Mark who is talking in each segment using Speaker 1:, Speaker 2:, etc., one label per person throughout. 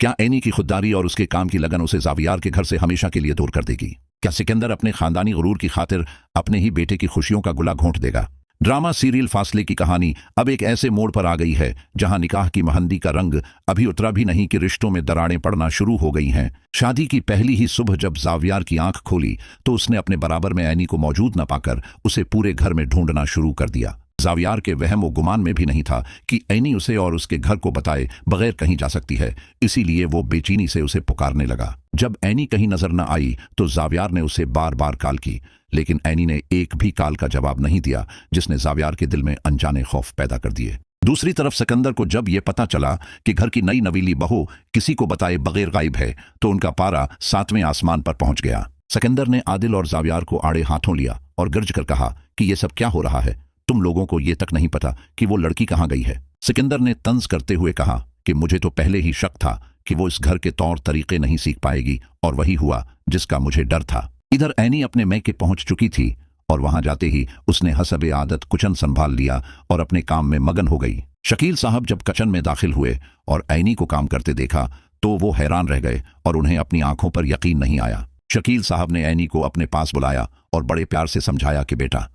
Speaker 1: क्या एनी की खुददारी और उसके काम की लगन उसे जावियार के घर से हमेशा के लिए दूर कर देगी? क्या सिकंदर अपने खानदानी गुरूर की खातिर अपने ही बेटे की खुशियों का गुला घोंट देगा? ड्रामा सीरियल फासले की कहानी अब एक ऐसे मोड़ पर आ गई है जहां निकाह की मेहंदी का रंग अभी उतरा भी नहीं कि रिश्तों में दरारें पड़ना शुरू हो गई हैं। शादी की पहली ही सुबह जब जावियार की आंख खोली तो उसने अपने बराबर में एनी को मौजूद न पाकर उसे पूरे घर में ढूंढना शुरू कर दिया। जावियार के वहम व गुमान में भी नहीं था कि एनी उसे और उसके घर को बताए बगैर कहीं जा सकती है, इसीलिए वो बेचैनी से उसे पुकारने लगा। जब एनी कहीं नजर न आई तो जावियार ने उसे बार बार कॉल की, लेकिन एनी ने एक भी कॉल का जवाब नहीं दिया, जिसने जावियार के दिल में अनजाने खौफ पैदा कर दिए। दूसरी तरफ सिकंदर को जब यह पता चला कि घर की नई नवीली बहू किसी को बताए बगैर गायब है तो उनका पारा 7वें आसमान पर पहुंच गया। सिकंदर ने आदिल और जावियार को आड़े हाथों लिया और गर्ज कर कहा कि यह सब क्या हो रहा है? तुम लोगों को यह तक नहीं पता कि वो लड़की कहां गई है। सिकंदर ने तंज करते हुए कहा कि मुझे तो पहले ही शक था कि वो इस घर के तौर तरीके नहीं सीख पाएगी, और वही हुआ जिसका मुझे डर था। इधर एनी अपने मैके पहुंच चुकी थी और वहां जाते ही उसने हसबे आदत कुचन संभाल लिया और अपने काम में मगन हो गई। शकील साहब जब किचन में दाखिल हुए और एनी को काम करते देखा तो वो हैरान रह गए और उन्हें अपनी आंखों पर यकीन नहीं आया। शकील साहब ने एनी को अपने पास बुलाया और बड़े प्यार से समझाया कि बेटा,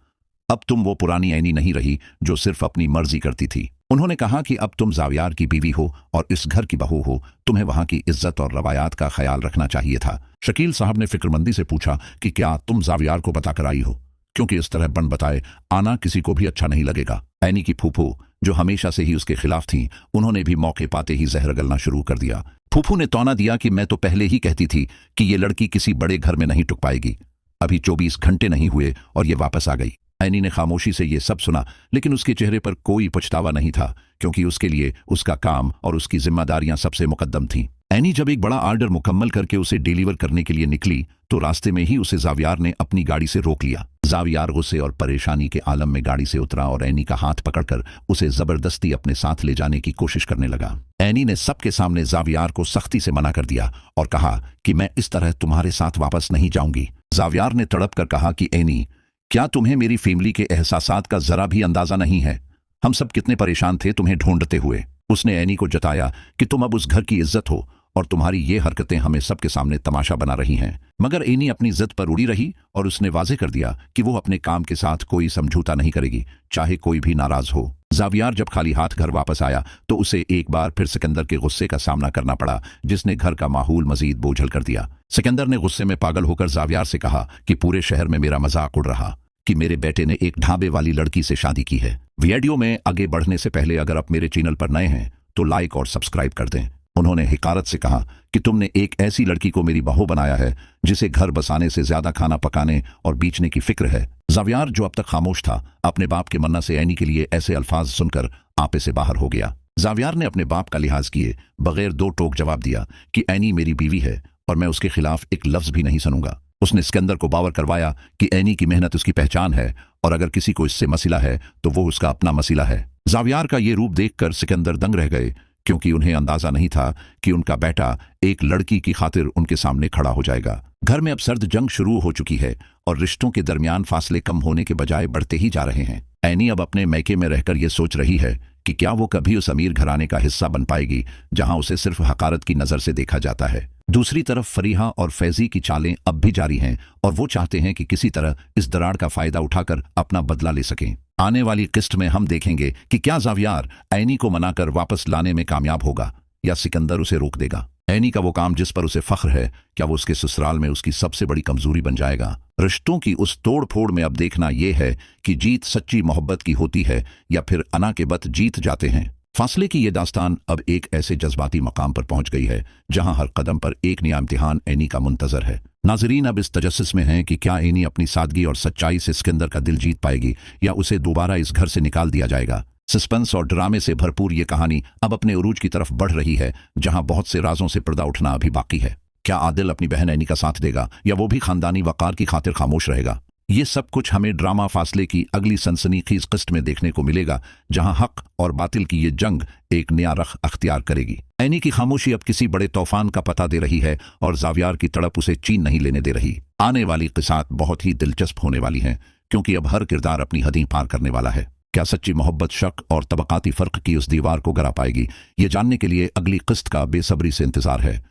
Speaker 1: अब तुम वो पुरानी एनी नहीं रही जो सिर्फ अपनी मर्जी करती थी। उन्होंने कहा कि अब तुम जावियार की बीवी हो और इस घर की बहू हो, तुम्हें वहां की इज्जत और रवायात का ख्याल रखना चाहिए था। शकील साहब ने फिक्रमंदी से पूछा कि क्या तुम जावियार को बताकर आई हो, क्योंकि इस तरह बन बताए आना किसी को भी अच्छा नहीं लगेगा। एनी की फूफू, जो हमेशा से ही उसके खिलाफ थी, उन्होंने भी मौके पाते ही जहर गलना शुरू कर दिया। फूफू ने तौना दिया कि मैं तो पहले ही कहती थी कि ये लड़की किसी बड़े घर में नहीं टुक पाएगी। अभी 24 घंटे नहीं हुए और ये वापस आ गई। एनी ने खामोशी से ये सब सुना, लेकिन उसके चेहरे पर कोई पछतावा नहीं था, क्योंकि उसके लिए उसका काम और उसकी जिम्मेदारियां सबसे मुकद्दम थीं। एनी जब एक बड़ा ऑर्डर मुकम्मल करके उसे डिलीवर करने के लिए निकली तो रास्ते में ही उसे जावियार ने अपनी गाड़ी से रोक लिया। जावियार गुस्से और परेशानी के आलम में गाड़ी से उतरा और एनी का हाथ पकड़कर उसे जबरदस्ती अपने साथ ले जाने की कोशिश करने लगा। एनी ने सबके सामने जावियार को सख्ती से मना कर दिया और कहा कि मैं इस तरह तुम्हारे साथ वापस नहीं जाऊंगी। जावियार ने तड़प कर कहा कि एनी, क्या तुम्हें मेरी फैमिली के एहसासात का जरा भी अंदाजा नहीं है? हम सब कितने परेशान थे तुम्हें ढूंढते हुए। उसने एनी को जताया कि तुम अब उस घर की इज्जत हो और तुम्हारी ये हरकतें हमें सबके सामने तमाशा बना रही हैं। मगर एनी अपनी जिद पर उड़ी रही और उसने वाजे कर दिया कि वो अपने काम के साथ कोई समझौता नहीं करेगी, चाहे कोई भी नाराज हो। जावियार जब खाली हाथ घर वापस आया तो उसे एक बार फिर सिकंदर के गुस्से का सामना करना पड़ा, जिसने घर का माहौल मजीद बोझल कर दिया। सिकंदर ने गुस्से में पागल होकर जावियार से कहा कि पूरे शहर में मेरा मजाक उड़ रहा कि मेरे बेटे ने एक ढाबे वाली लड़की से शादी की है। वीडियो में आगे बढ़ने से पहले अगर आप मेरे चैनल पर नए हैं तो लाइक और सब्सक्राइब कर दें। उन्होंने हिकारत से कहा कि तुमने एक ऐसी लड़की को मेरी बहू बनाया है जिसे घर बसाने से ज्यादा खाना पकाने और बेचने की फिक्र है। जावियार, जो अब तक खामोश था, अपने बाप के मन्ना से एनी के लिए ऐसे अल्फाज सुनकर आपे से बाहर हो गया। जावियार ने अपने बाप का लिहाज किए बगैर दो टोक जवाब दिया कि एनी मेरी बीवी है और मैं उसके खिलाफ एक लफ्ज भी नहीं सुनूंगा। उसने सिकंदर को बावर करवाया कि एनी की मेहनत उसकी पहचान है और अगर किसी को इससे मसला है तो वो उसका अपना मसला है। जावियार का ये रूप देखकर सिकंदर दंग रह गए, क्योंकि उन्हें अंदाजा नहीं था कि उनका बेटा एक लड़की की खातिर उनके सामने खड़ा हो जाएगा। घर में अब सर्द जंग शुरू हो चुकी है और रिश्तों के दरमियान फासले कम होने के बजाय बढ़ते ही जा रहे हैं। एनी अब अपने मैके में रहकर यह सोच रही है कि क्या वो कभी उस अमीर घराने का हिस्सा बन पाएगी जहां उसे सिर्फ हकारत की नजर से देखा जाता है। दूसरी तरफ फरीहा और फैजी की चालें अब भी जारी हैं और वो चाहते हैं कि किसी तरह इस दरार का फायदा उठाकर अपना बदला ले सकें। आने वाली किस्त में हम देखेंगे कि क्या जावियार एनी को मनाकर वापस लाने में कामयाब होगा या सिकंदर उसे रोक देगा। एनी का वो काम जिस पर उसे फख्र है, क्या वो उसके ससुराल में उसकी सबसे बड़ी कमजोरी बन जाएगा? रिश्तों की उस तोड़ फोड़ में अब देखना यह है कि जीत सच्ची मोहब्बत की होती है या फिर अना के बत जीत जाते हैं। फासले की यह दास्तान अब एक ऐसे जज्बाती मकाम पर पहुंच गई है जहां हर कदम पर एक नया इम्तिहान एनी का मुंतजर है। नाजरीन अब इस तजस्सुस में हैं कि क्या एनी अपनी सादगी और सच्चाई से सिकंदर का दिल जीत पाएगी या उसे दोबारा इस घर से निकाल दिया जाएगा। सस्पेंस और ड्रामे से भरपूर ये कहानी अब अपने उरूज की तरफ बढ़ रही है, जहां बहुत से राजों से पर्दा उठना अभी बाकी है। क्या आदिल अपनी बहन एनी का साथ देगा या वो भी खानदानी वकार की खातिर खामोश रहेगा? ये सब कुछ हमें ड्रामा फासले की अगली सनसनीखेज किस्त में देखने को मिलेगा, जहां हक और बातिल की ये जंग एक नया रख अख्तियार करेगी। एनी की खामोशी अब किसी बड़े तूफान का पता दे रही है और जावियार की तड़प उसे चीन नहीं लेने दे रही। आने वाली किस्सात बहुत ही दिलचस्प होने वाली हैं, क्योंकि अब हर किरदार अपनी हदें पार करने वाला है। क्या सच्ची मोहब्बत शक और तबकाती फर्क की उस दीवार को गिरा पाएगी? ये जानने के लिए अगली किस्त का बेसब्री से इंतजार है।